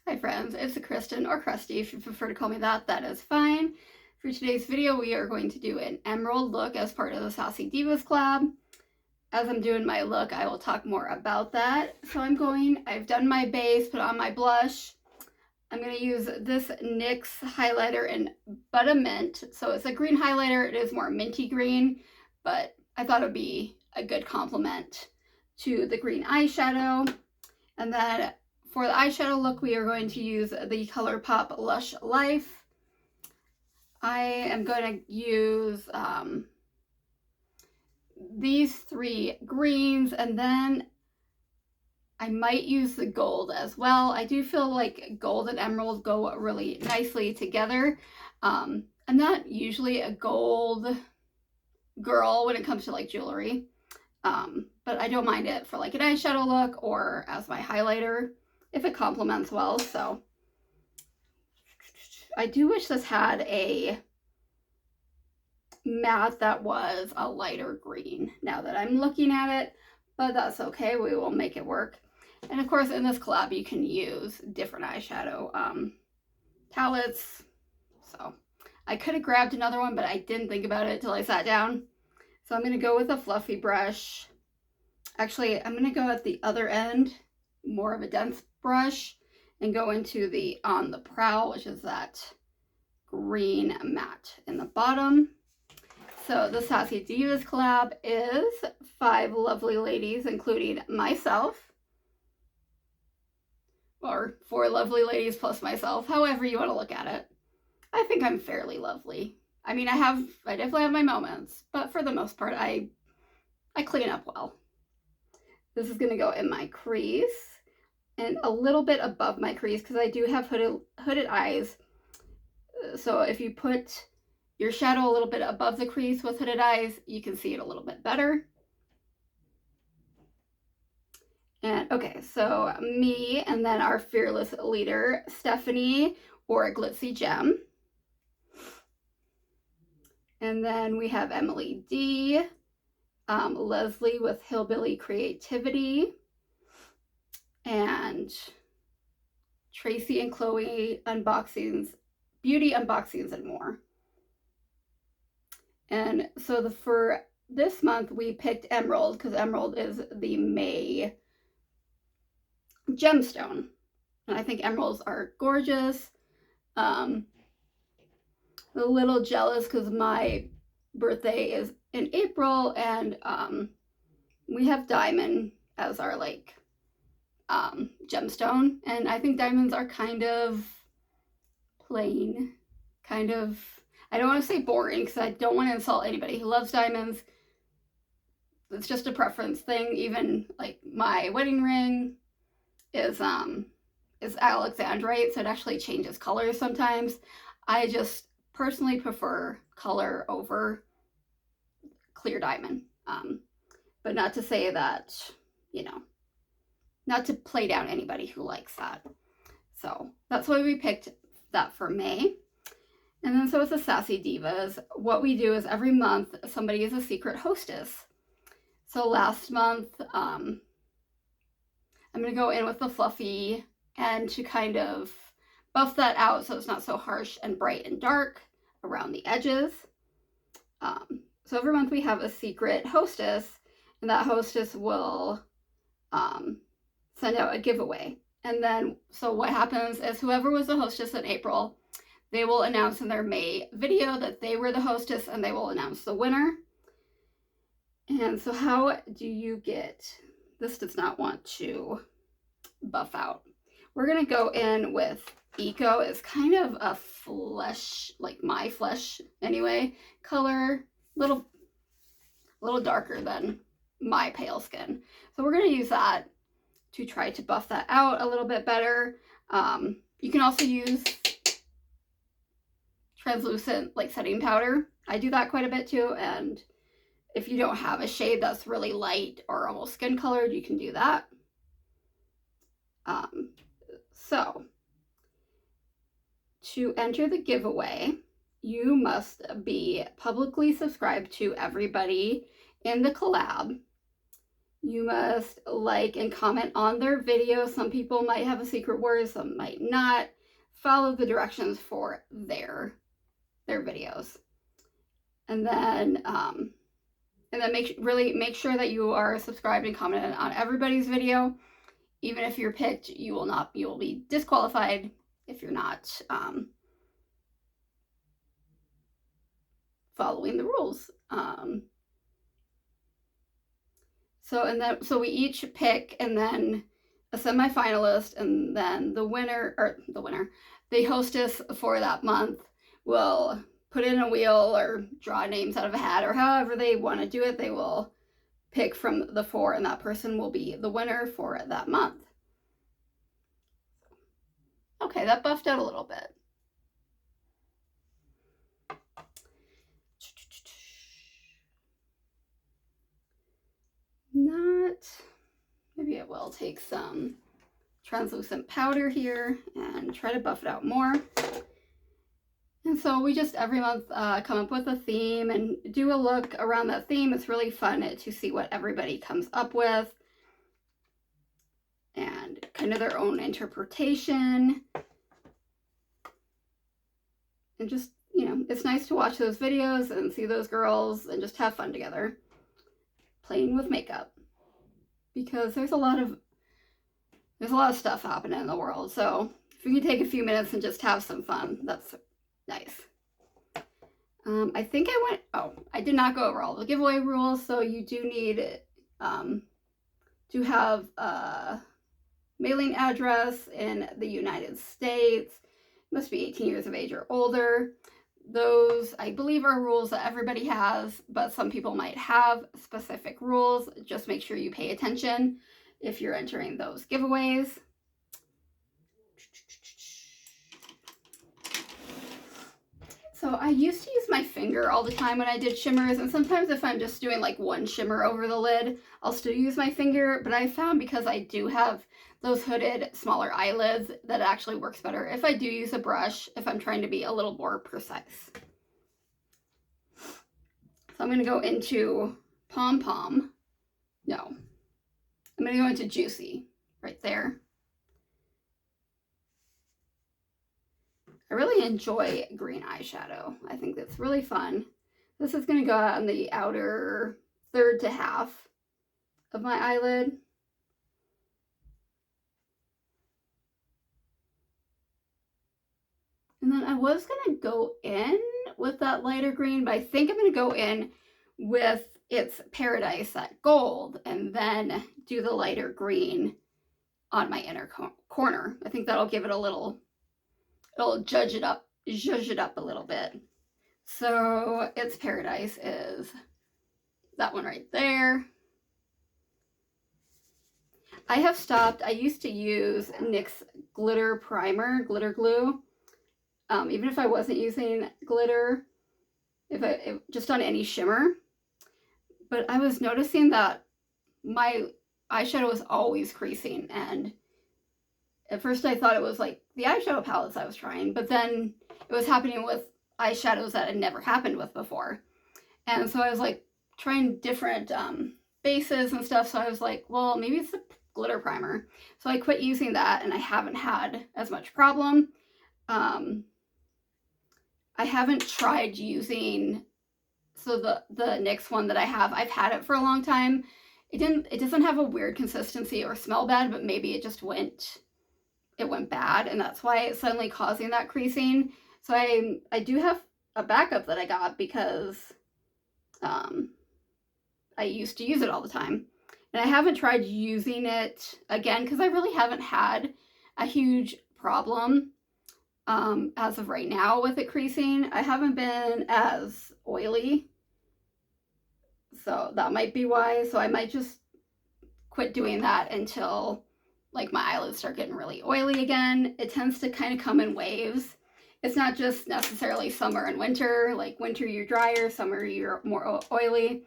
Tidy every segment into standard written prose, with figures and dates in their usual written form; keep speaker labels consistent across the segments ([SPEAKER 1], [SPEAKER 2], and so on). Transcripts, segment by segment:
[SPEAKER 1] Hi friends, it's Kristen, or Krusty if you prefer to call me that, that is fine. For today's video we are going to do an emerald look as part of the Sassy Divas collab. As I'm doing my look I will talk more about that. So I've done my base, put on my blush. I'm going to use this NYX highlighter in Buttermint. So it's a green highlighter, it is more minty green, but I thought it would be a good complement to the green eyeshadow. And then for the eyeshadow look, we are going to use the ColourPop Lush Life. I am going to use these three greens, and then I might use the gold as well. I do feel like gold and emerald go really nicely together. I'm not usually a gold girl when it comes to like jewelry, but I don't mind it for like an eyeshadow look or as my highlighter if it complements well. So I do wish this had a matte that was a lighter green now that I'm looking at it, but that's okay, we will make it work. And of course in this collab you can use different eyeshadow palettes. So I could have grabbed another one, but I didn't think about it till I sat down. So I'm going to go with a fluffy brush. Actually, I'm going to go at the other end, more of a dense brush, and go into the On the Prowl, which is that green matte in the bottom. So the Sassy Divas collab is 5 lovely ladies, including myself. Or 4 lovely ladies plus myself, however you want to look at it. I think I'm fairly lovely. I mean, I definitely have my moments, but for the most part, I clean up well. This is going to go in my crease and a little bit above my crease because I do have hooded eyes. So if you put your shadow a little bit above the crease with hooded eyes, you can see it a little bit better. And okay, so me and then our fearless leader, Stephanie, or Glitzy Gem. And then we have Emily D, Leslie with Hillbilly Creativity, and Tracy and Chloe unboxings, beauty unboxings and more. And so for this month we picked Emerald because Emerald is the May gemstone. And I think emeralds are gorgeous. A little jealous because my birthday is in April and we have diamond as our like gemstone, and I think diamonds are kind of plain, kind of, I don't want to say boring because I don't want to insult anybody who loves diamonds. It's just a preference thing. Even like my wedding ring is alexandrite, so it actually changes colors sometimes. I just personally prefer color over clear diamond, but not to say that, you know, not to play down anybody who likes that. So that's why we picked that for May. And then so with the Sassy Divas, what we do is every month somebody is a secret hostess. So last month I'm going to go in with the fluffy and to kind of buff that out so it's not so harsh and bright and dark around the edges. So every month we have a secret hostess, and that hostess will send out a giveaway. And then, so what happens is whoever was the hostess in April, they will announce in their May video that they were the hostess, and they will announce the winner. And so how do you get, this does not want to buff out. We're going to go in with Eco. It's kind of a flesh, like my flesh anyway, color, little darker than my pale skin. So we're going to use that to try to buff that out a little bit better. You can also use translucent like setting powder. I do that quite a bit too, and if you don't have a shade that's really light or almost skin colored, you can do that. So to enter the giveaway, you must be publicly subscribed to everybody in the collab You must like and comment on their videos. Some people might have a secret word, some might not. Follow the directions for their videos. And then really make sure that you are subscribed and commented on everybody's video. Even if you're picked, you will be disqualified if you're not following the rules. So we each pick, and then a semifinalist, and then the winner, the hostess for that month will put in a wheel or draw names out of a hat, or however they want to do it. They will pick from the 4, and that person will be the winner for that month. Okay, that buffed out a little bit. Maybe I will take some translucent powder here and try to buff it out more. And so we just every month come up with a theme and do a look around that theme. It's really fun to see what everybody comes up with and kind of their own interpretation. And just, it's nice to watch those videos and see those girls and just have fun together playing with makeup, because there's a lot of stuff happening in the world. So if you can take a few minutes and just have some fun, that's nice. I think I did not go over all the giveaway rules. So you do need to have a mailing address in the United States. Must be 18 years of age or older. Those, I believe, are rules that everybody has, but some people might have specific rules. Just make sure you pay attention if you're entering those giveaways. So I used to use my finger all the time when I did shimmers, and sometimes if I'm just doing like one shimmer over the lid, I'll still use my finger, but I found because I do have those hooded smaller eyelids that it actually works better if I do use a brush, if I'm trying to be a little more precise. So I'm going to go into Pom Pom. No, I'm going to go into Juicy right there. I really enjoy green eyeshadow. I think that's really fun. This is going to go on the outer third to half of my eyelid. And then I was going to go in with that lighter green, but I think I'm going to go in with its Paradise, that gold, and then do the lighter green on my inner corner. I think that'll give it it'll zhuzh it up a little bit. So its Paradise is that one right there. I have stopped. I used to use NYX glitter primer, glitter glue. Even if I wasn't using glitter, just on any shimmer. But I was noticing that my eyeshadow was always creasing, and at first I thought it was like the eyeshadow palettes I was trying, but then it was happening with eyeshadows that had never happened with before. And so I was like trying different bases and stuff, so I was like, well, maybe it's the glitter primer. So I quit using that, and I haven't had as much problem. I haven't tried using, so the NYX one that I have, I've had it for a long time. It doesn't have a weird consistency or smell bad, but maybe it just went bad, and that's why it's suddenly causing that creasing. So I do have a backup that I got because I used to use it all the time. And I haven't tried using it again because I really haven't had a huge problem as of right now with it creasing. I haven't been as oily, so that might be why. So I might just quit doing that until like my eyelids start getting really oily again. It tends to kind of come in waves. It's not just necessarily summer and winter. Like winter you're drier, summer you're more oily.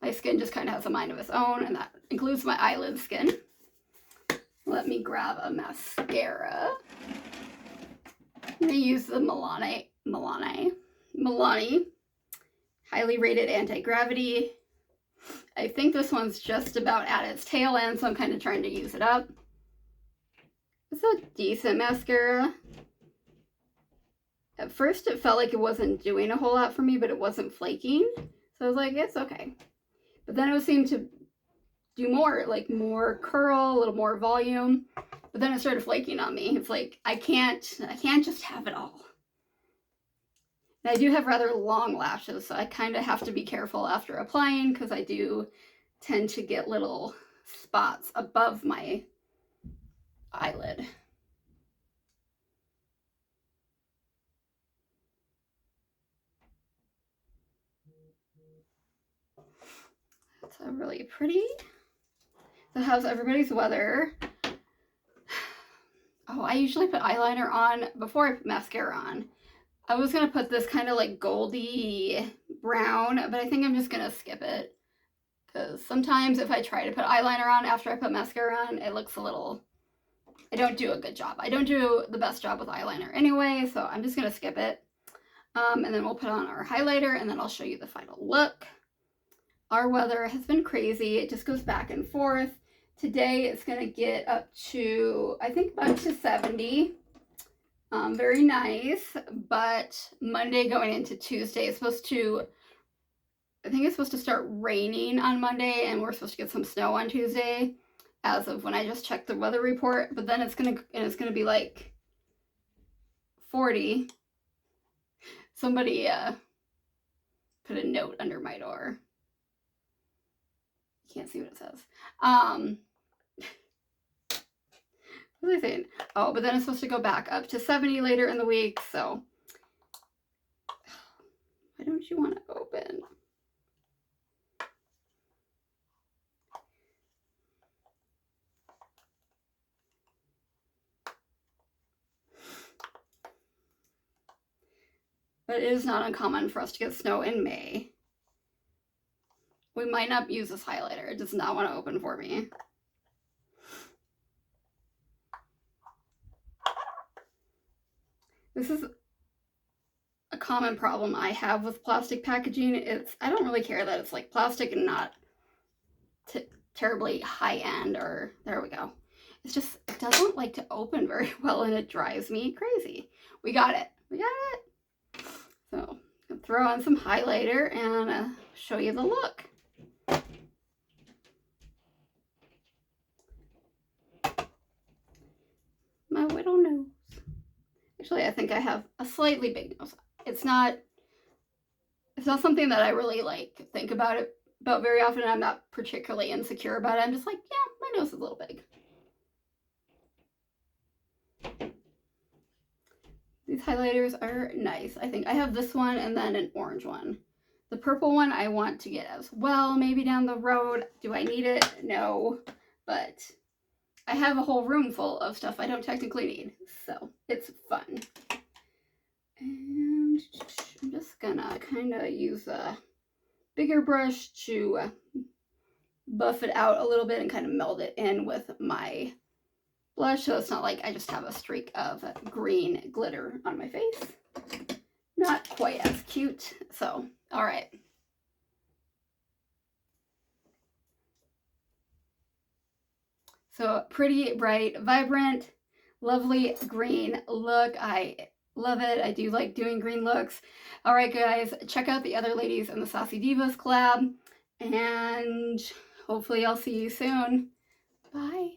[SPEAKER 1] My skin just kind of has a mind of its own, and that includes my eyelid skin. Let me grab a mascara. I'm going to use the Milani Highly Rated Anti-Gravity. I think this one's just about at its tail end, so I'm kind of trying to use it up. It's a decent mascara. At first it felt like it wasn't doing a whole lot for me, but it wasn't flaking. So I was like, it's okay. But then it seemed to do more, like more curl, a little more volume. But then it started flaking on me. It's like, I can't just have it all. And I do have rather long lashes, so I kind of have to be careful after applying because I do tend to get little spots above my eyelid. That's really pretty. So how's everybody's weather? Oh, I usually put eyeliner on before I put mascara on. I was gonna put this kind of like goldy brown, but I think I'm just gonna skip it. Because sometimes if I try to put eyeliner on after I put mascara on, it looks a little, I don't do a good job. I don't do the best job with eyeliner anyway, so I'm just gonna skip it. And then we'll put on our highlighter and then I'll show you the final look. Our weather has been crazy. It just goes back and forth. Today it's gonna get up to, I think up to 70. Very nice, but Monday going into Tuesday is supposed to, I think it's supposed to start raining on Monday and we're supposed to get some snow on Tuesday as of when I just checked the weather report, but then it's gonna be like 40. Somebody put a note under my door. You can't see what it says. What was I saying? Oh, but then it's supposed to go back up to 70 later in the week, so why don't you want to open? But it is not uncommon for us to get snow in May. We might not use this highlighter. It does not want to open for me. This is a common problem I have with plastic packaging. I don't really care that it's like plastic and not terribly high end, or there we go. It's just, it doesn't like to open very well and it drives me crazy. We got it. So I'll throw on some highlighter and show you the look. My little nose. Actually, I think I have a slightly big nose. It's not something that I really like think about very often. I'm not particularly insecure about it. I'm just like, yeah, my nose is a little big. These highlighters are nice. I think I have this one and then an orange one. The purple one I want to get as well, maybe down the road. Do I need it? No, but I have a whole room full of stuff I don't technically need, so it's fun. And I'm just gonna kind of use a bigger brush to buff it out a little bit and kind of meld it in with my blush, so it's not like I just have a streak of green glitter on my face. Not quite as cute. So, all right. So pretty, bright, vibrant, lovely green look. I love it. I do like doing green looks. All right, guys, check out the other ladies in the Sassy Divas collab, and hopefully I'll see you soon. Bye.